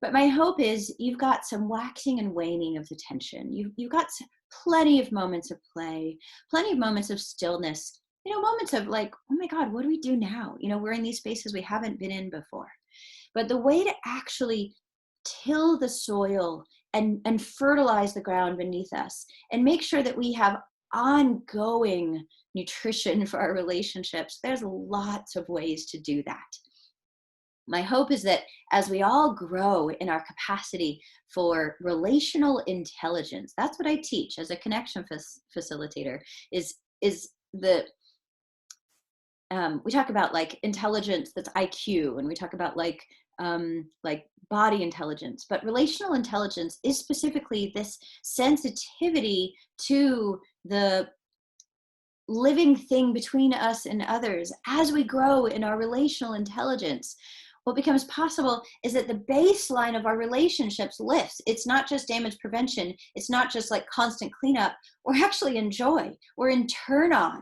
But my hope is you've got some waxing and waning of the tension. You've got plenty of moments of play, plenty of moments of stillness, moments of like, oh my God, what do we do now? We're in these spaces we haven't been in before. But the way to actually till the soil and fertilize the ground beneath us and make sure that we have ongoing nutrition for our relationships, there's lots of ways to do that. My hope is that as we all grow in our capacity for relational intelligence, that's what I teach as a connection facilitator, is the we talk about like intelligence that's IQ, and we talk about like body intelligence, but relational intelligence is specifically this sensitivity to the living thing between us and others. As we grow in our relational intelligence, what becomes possible is that the baseline of our relationships lifts. It's not just damage prevention. It's not just like constant cleanup. We're actually in joy. We're in turn on.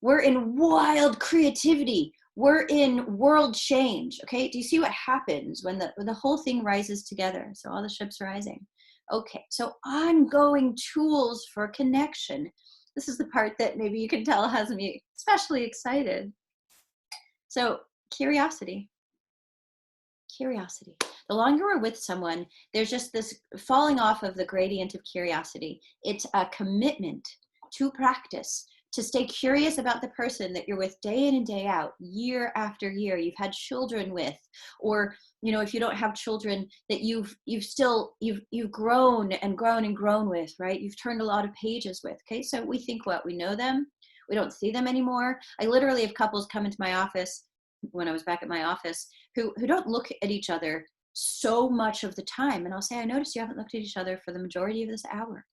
We're in wild creativity. We're in world change. Okay, do you see what happens when the whole thing rises together? So all the ships rising. Okay, so ongoing tools for connection. This is the part that maybe you can tell has me especially excited. So curiosity. Curiosity. The longer we're with someone, there's just this falling off of the gradient of curiosity. It's a commitment to practice, to stay curious about the person that you're with day in and day out, year after year, you've had children with, or if you don't have children, that you've grown and grown and grown with, right? You've turned a lot of pages with. Okay, so we think what? We know them, we don't see them anymore. I literally have couples come into my office when I was back at my office who don't look at each other so much of the time, and I'll say, I noticed you haven't looked at each other for the majority of this hour,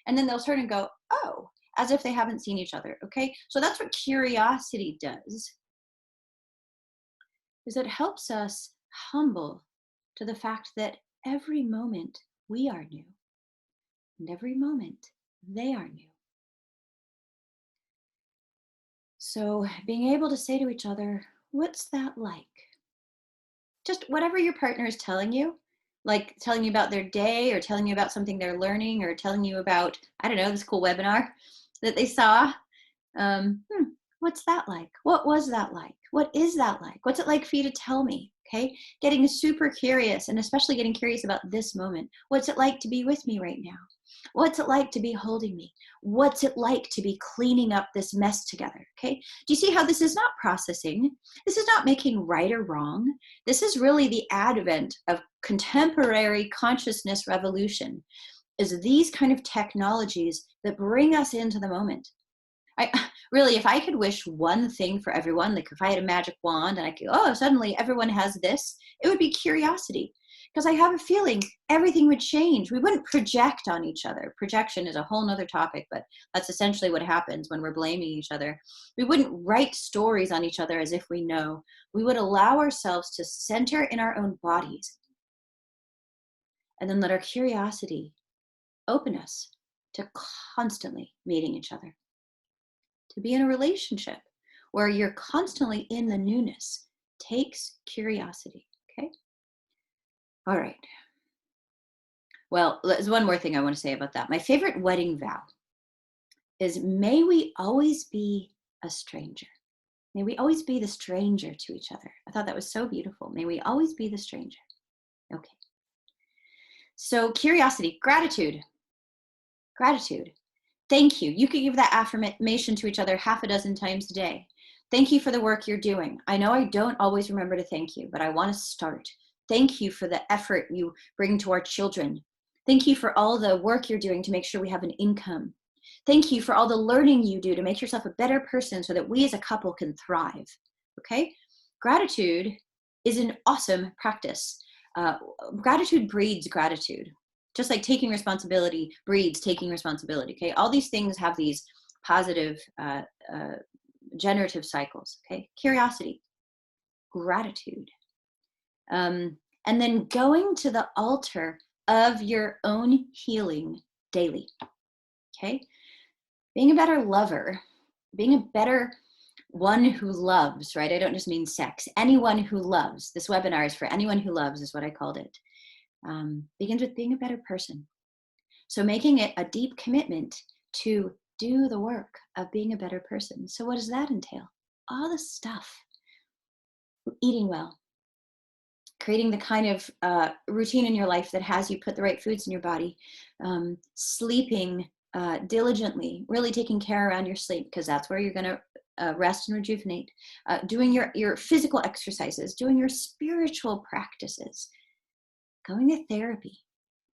and then they'll turn and go, oh, as if they haven't seen each other. Okay, so that's what curiosity does, is it helps us humble to the fact that every moment we are new, and every moment they are new. So being able to say to each other, what's that like? Just whatever your partner is telling you, like telling you about their day, or telling you about something they're learning, or telling you about, I don't know, this cool webinar that they saw. What's that like? What was that like? What is that like? What's it like for you to tell me? Okay, getting super curious, and especially getting curious about this moment. What's it like to be with me right now? What's it like to be holding me? What's it like to be cleaning up this mess together? Okay, do you see how this is not processing? This is not making right or wrong. This is really the advent of contemporary consciousness revolution, is these kind of technologies that bring us into the moment. Really, if I could wish one thing for everyone, like if I had a magic wand and I could, suddenly everyone has this, it would be curiosity. Because I have a feeling everything would change. We wouldn't project on each other. Projection is a whole nother topic, but that's essentially what happens when we're blaming each other. We wouldn't write stories on each other as if we know. We would allow ourselves to center in our own bodies, and then let our curiosity open us to constantly meeting each other. To be in a relationship where you're constantly in the newness takes curiosity. Okay. All right. Well, there's one more thing I want to say about that. My favorite wedding vow is may we always be a stranger. May we always be the stranger to each other. I thought that was so beautiful. May we always be the stranger. Okay. So curiosity, gratitude. Gratitude. Thank you. You could give that affirmation to each other half a dozen times a day. Thank you for the work you're doing. I know I don't always remember to thank you, but I want to start. Thank you for the effort you bring to our children. Thank you for all the work you're doing to make sure we have an income. Thank you for all the learning you do to make yourself a better person so that we as a couple can thrive. Okay? Gratitude is an awesome practice. Gratitude breeds gratitude. Just like taking responsibility breeds taking responsibility. Okay? All these things have these positive generative cycles. Okay? Curiosity, gratitude. And then going to the altar of your own healing daily. Okay? Being a better lover, being a better one who loves, right? I don't just mean sex. Anyone who loves. This webinar is for anyone who loves, is what I called it. Begins with being a better person. So making it a deep commitment to do the work of being a better person. So what does that entail? All the stuff. Eating well. Creating the kind of routine in your life that has you put the right foods in your body. Sleeping diligently, really taking care around your sleep, because that's where you're going to rest and rejuvenate. Doing your physical exercises, doing your spiritual practices, going to therapy.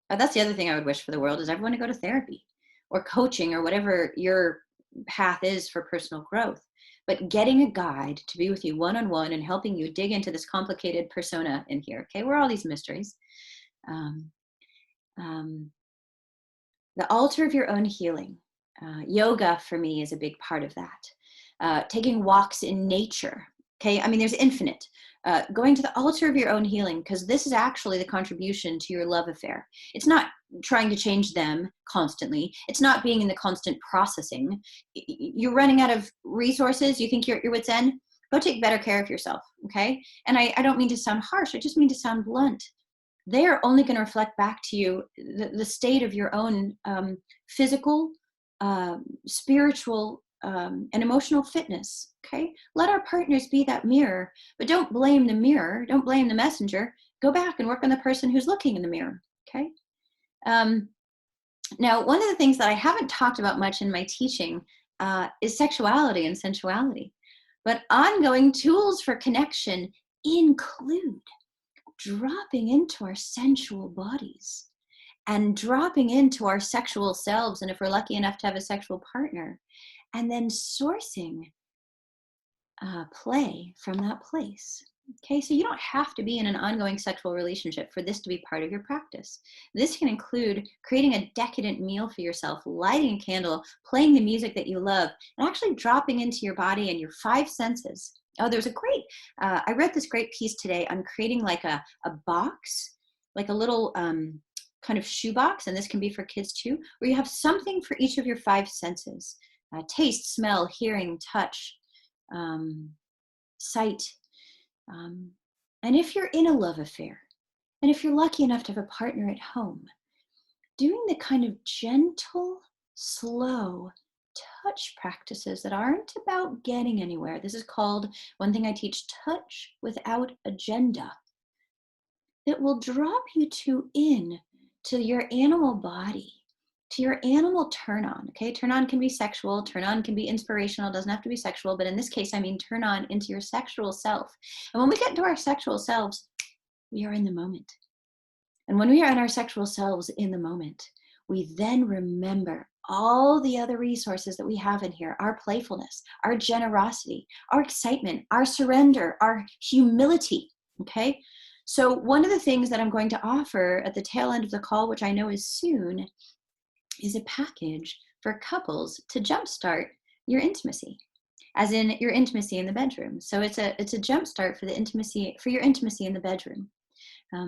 That's the other thing I would wish for the world, is everyone to go to therapy or coaching or whatever your path is for personal growth. But getting a guide to be with you one-on-one and helping you dig into this complicated persona in here. Okay, we're all these mysteries. The altar of your own healing. Yoga for me is a big part of that. Taking walks in nature. Okay, I mean, there's infinite. Going to the altar of your own healing, because this is actually the contribution to your love affair. It's not trying to change them constantly. It's not being in the constant processing. You're running out of resources. You think you're at your wit's end. Go take better care of yourself, okay? And I don't mean to sound harsh. I just mean to sound blunt. They are only going to reflect back to you the state of your own physical, spiritual, and emotional fitness, okay? Let our partners be that mirror, but don't blame the mirror. Don't blame the messenger. Go back and work on the person who's looking in the mirror, okay? Now, one of the things that I haven't talked about much in my teaching is sexuality and sensuality. But ongoing tools for connection include dropping into our sensual bodies and dropping into our sexual selves, and if we're lucky enough to have a sexual partner, and then sourcing play from that place. Okay, so you don't have to be in an ongoing sexual relationship for this to be part of your practice. This can include creating a decadent meal for yourself, lighting a candle, playing the music that you love, and actually dropping into your body and your five senses. Oh, there's a great, I read this great piece today on creating like a box, like a little kind of shoebox, and this can be for kids too, where you have something for each of your five senses. Taste, smell, hearing, touch, sight. And if you're in a love affair, and if you're lucky enough to have a partner at home, doing the kind of gentle, slow touch practices that aren't about getting anywhere. This is called, one thing I teach, touch without agenda. That will drop you to your animal body, to your animal turn on. Okay, turn on can be sexual, turn on can be inspirational, doesn't have to be sexual, but in this case, I mean turn on into your sexual self. And when we get into our sexual selves, we are in the moment. And when we are in our sexual selves in the moment, we then remember all the other resources that we have in here, our playfulness, our generosity, our excitement, our surrender, our humility, okay? So one of the things that I'm going to offer at the tail end of the call, which I know is soon, is a package for couples to jumpstart your intimacy, as in your intimacy in the bedroom. So it's a jumpstart for your intimacy in the bedroom.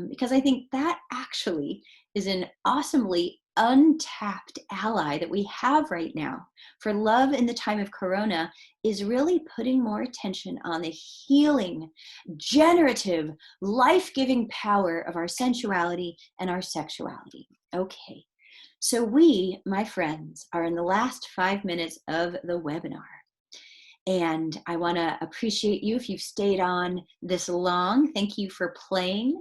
Because I think that actually is an awesomely untapped ally that we have right now for love in the time of Corona, is really putting more attention on the healing, generative, life-giving power of our sensuality and our sexuality. Okay, So we, my friends, are in the last 5 minutes of the webinar. And I want to appreciate you if you've stayed on this long. Thank you for playing.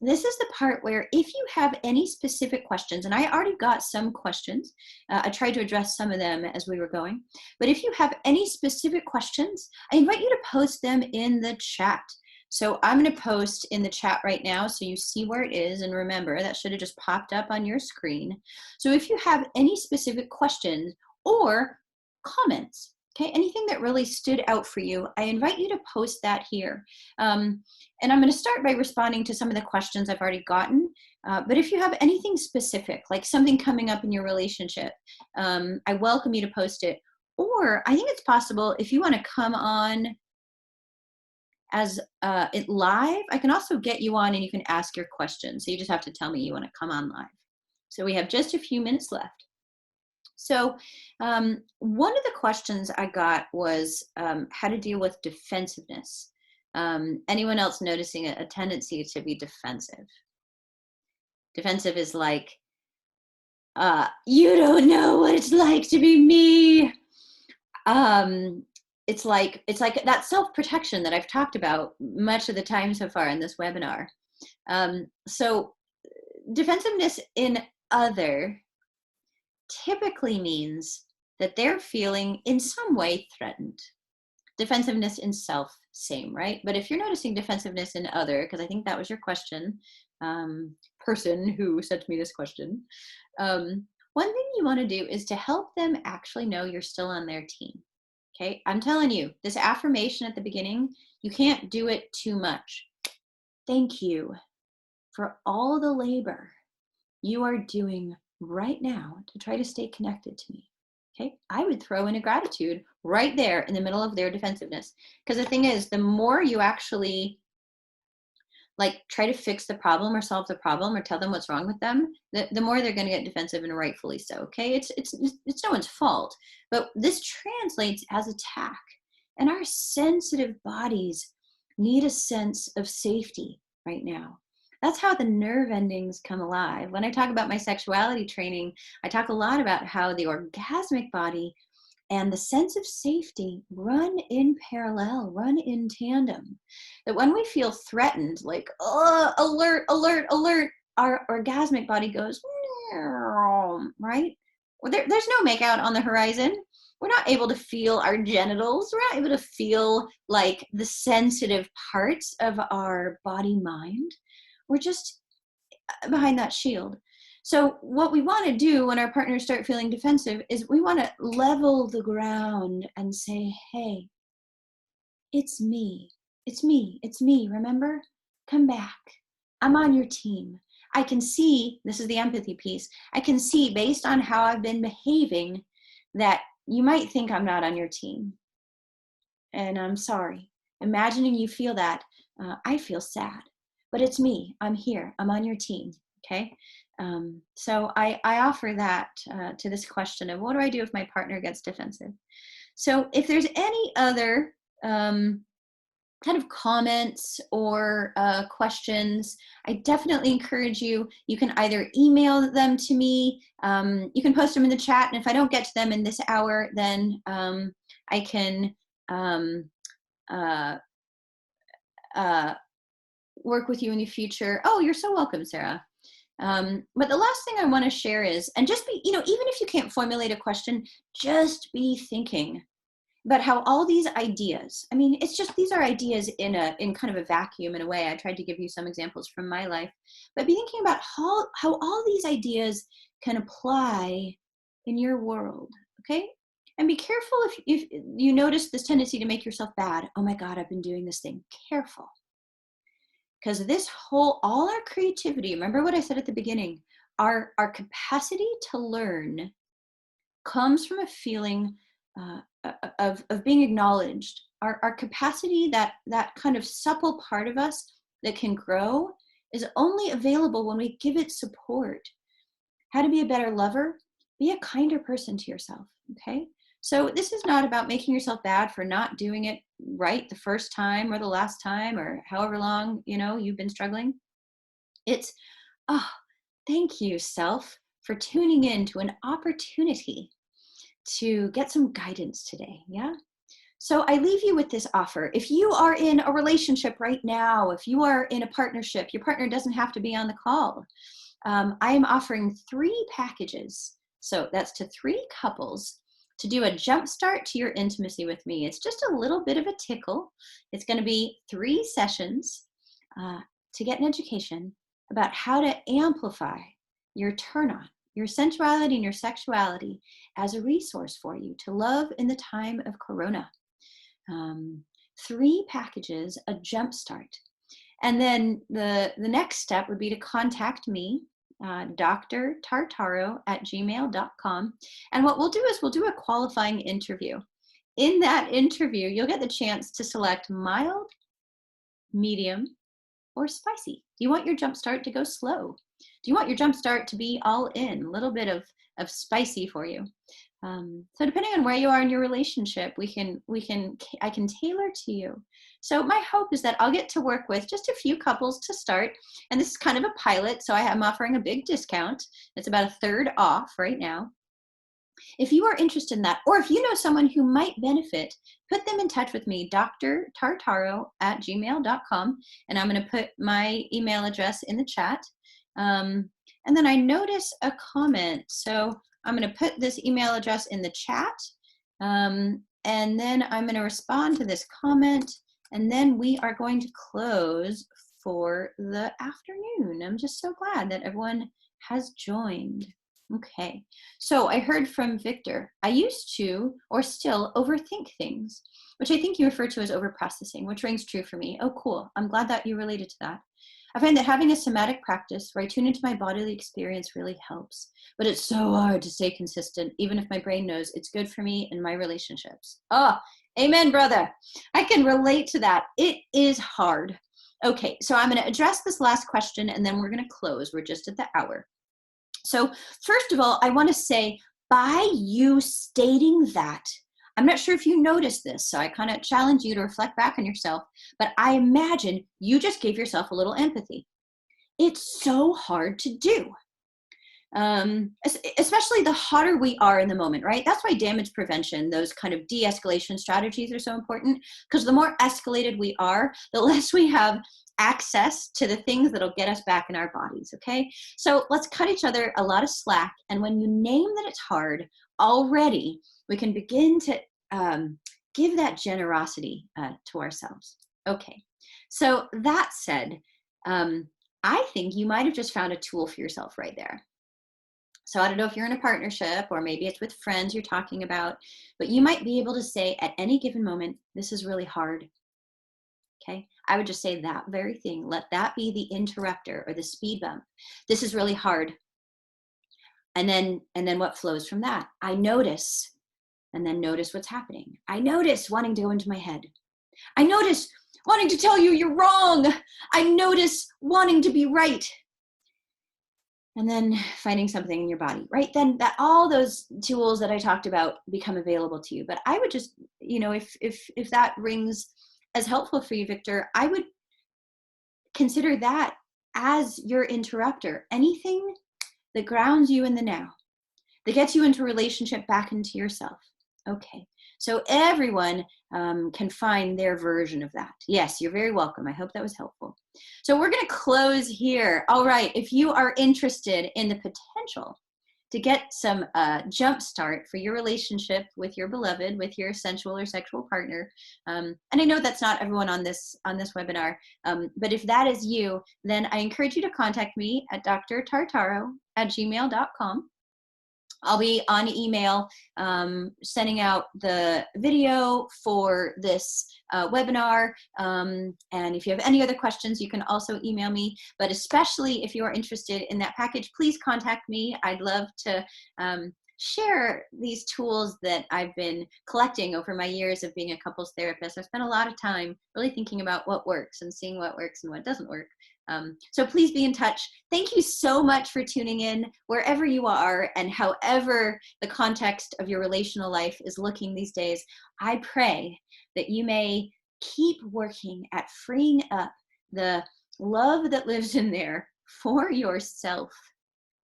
This is the part where if you have any specific questions, and I already got some questions, I tried to address some of them as we were going, but if you have any specific questions, I invite you to post them in the chat. So I'm going to post in the chat right now so you see where it is, and remember that should have just popped up on your screen. So if you have any specific questions or comments, okay, anything that really stood out for you, I invite you to post that here. And I'm going to start by responding to some of the questions I've already gotten. But if you have anything specific, like something coming up in your relationship, I welcome you to post it. Or I think it's possible if you want to come on as it live, I can also get you on and you can ask your questions. So you just have to tell me you want to come on live. So we have just a few minutes left. So one of the questions I got was how to deal with defensiveness. Anyone else noticing a tendency to be defensive? Defensive is like, you don't know what it's like to be me. It's like that self-protection that I've talked about much of the time so far in this webinar. So defensiveness in other typically means that they're feeling in some way threatened. Defensiveness in self, same, right? But if you're noticing defensiveness in other, because I think that was your question, person who sent me this question, one thing you want to do is to help them actually know you're still on their team. Okay, I'm telling you, this affirmation at the beginning, you can't do it too much. Thank you for all the labor you are doing right now to try to stay connected to me. Okay, I would throw in a gratitude right there in the middle of their defensiveness. Because the thing is, the more you actually like try to fix the problem or solve the problem or tell them what's wrong with them, the more they're going to get defensive, and rightfully so. Okay, it's no one's fault, but this translates as attack, and our sensitive bodies need a sense of safety right now. That's how the nerve endings come alive. When I talk about my sexuality training, I talk a lot about how the orgasmic body and the sense of safety run in parallel, run in tandem. That when we feel threatened, like, oh, alert, alert, alert, our orgasmic body goes, right? Well, there's no makeout on the horizon. We're not able to feel our genitals. We're not able to feel like the sensitive parts of our body mind. We're just behind that shield. So what we want to do when our partners start feeling defensive is we want to level the ground and say, hey, it's me. It's me. It's me. Remember? Come back. I'm on your team. I can see, this is the empathy piece, I can see based on how I've been behaving that you might think I'm not on your team. And I'm sorry. Imagining you feel that, I feel sad. But it's me. I'm here. I'm on your team. Okay? So I offer that to this question of what do I do if my partner gets defensive? So if there's any other kind of comments or questions, I definitely encourage you. You can either email them to me, you can post them in the chat, and if I don't get to them in this hour, then I can work with you in the future. Oh, you're so welcome, Sarah. But the last thing I want to share is, and just be, even if you can't formulate a question, just be thinking about how all these ideas, I mean, it's just, these are ideas in kind of a vacuum in a way. I tried to give you some examples from my life, but be thinking about how all these ideas can apply in your world, okay? And be careful if you notice this tendency to make yourself bad. Oh my God, I've been doing this thing. Careful. Because all our creativity, remember what I said at the beginning, our capacity to learn comes from a feeling of being acknowledged. Our capacity, that kind of supple part of us that can grow, is only available when we give it support. How to be a better lover? Be a kinder person to yourself, okay? So this is not about making yourself bad for not doing it right the first time or the last time or however long, you've been struggling. It's, oh, thank you, self, for tuning in to an opportunity to get some guidance today. Yeah. So I leave you with this offer. If you are in a relationship right now, if you are in a partnership, your partner doesn't have to be on the call. I am offering 3 packages. So that's to 3 couples to do a jumpstart to your intimacy with me. It's just a little bit of a tickle. It's going to be 3 sessions to get an education about how to amplify your turn on, your sensuality and your sexuality as a resource for you to love in the time of Corona. 3 packages, a jumpstart. And then the next step would be to contact me, Dr. Tartaro at gmail.com. And what we'll do is we'll do a qualifying interview. In that interview, you'll get the chance to select mild, medium, or spicy. Do you want your jumpstart to go slow? Do you want your jumpstart to be all in, a little bit of spicy for you? So depending on where you are in your relationship, I can tailor to you. So my hope is that I'll get to work with just a few couples to start. And this is kind of a pilot, so I'm offering a big discount. It's about 1/3 off right now. If you are interested in that, or if you know someone who might benefit, put them in touch with me, Dr. Tartaro at gmail.com. And I'm going to put my email address in the chat. And then I notice a comment. So I'm going to put this email address in the chat. And then I'm going to respond to this comment. And then we are going to close for the afternoon. I'm just so glad that everyone has joined. Okay, so I heard from Victor. I used to, or still, overthink things, which I think you refer to as overprocessing, which rings true for me. Oh, cool. I'm glad that you related to that. I find that having a somatic practice where I tune into my bodily experience really helps, but it's so hard to stay consistent, even if my brain knows it's good for me in my relationships. Oh, amen, brother. I can relate to that. It is hard. Okay, so I'm going to address this last question, and then we're going to close. We're just at the hour. So first of all, I want to say, by you stating that, I'm not sure if you noticed this, so I kind of challenge you to reflect back on yourself, but I imagine you just gave yourself a little empathy. It's so hard to do, especially the hotter we are in the moment, right? That's why damage prevention, those kind of de-escalation strategies are so important, because the more escalated we are, the less we have access to the things that'll get us back in our bodies, okay? So let's cut each other a lot of slack, and when you name that it's hard already, we can begin to give that generosity to ourselves. Okay, so that said, I think you might have just found a tool for yourself right there. So I don't know if you're in a partnership, or maybe it's with friends you're talking about, but you might be able to say at any given moment, this is really hard. Okay, I would just say that very thing. Let that be the interrupter or the speed bump. This is really hard. And then what flows from that? I notice, and then notice what's happening. I notice wanting to go into my head. I notice wanting to tell you you're wrong. I notice wanting to be right. And then finding something in your body, right? Then that all those tools that I talked about become available to you. But I would just, if that rings as helpful for you, Victor, I would consider that as your interrupter. Anything that grounds you in the now, that gets you into a relationship back into yourself. Okay, so everyone can find their version of that. Yes, you're very welcome. I hope that was helpful. So we're going to close here. All right, if you are interested in the potential to get some jump start for your relationship with your beloved, with your sensual or sexual partner, and I know that's not everyone on this webinar, but if that is you, then I encourage you to contact me at drtartaro@gmail.com. I'll be on email sending out the video for this webinar. And if you have any other questions, you can also email me. But especially if you are interested in that package, please contact me. I'd love to share these tools that I've been collecting over my years of being a couples therapist. I've spent a lot of time really thinking about what works and seeing what works and what doesn't work. So please be in touch. Thank you so much for tuning in wherever you are and however the context of your relational life is looking these days. I pray that you may keep working at freeing up the love that lives in there for yourself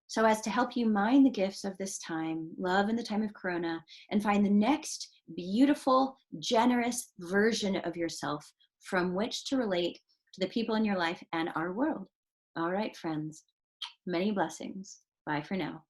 so as to help you mine the gifts of this time, love in the time of Corona, and find the next beautiful, generous version of yourself from which to relate to the people in your life and our world. All right, friends, many blessings. Bye for now.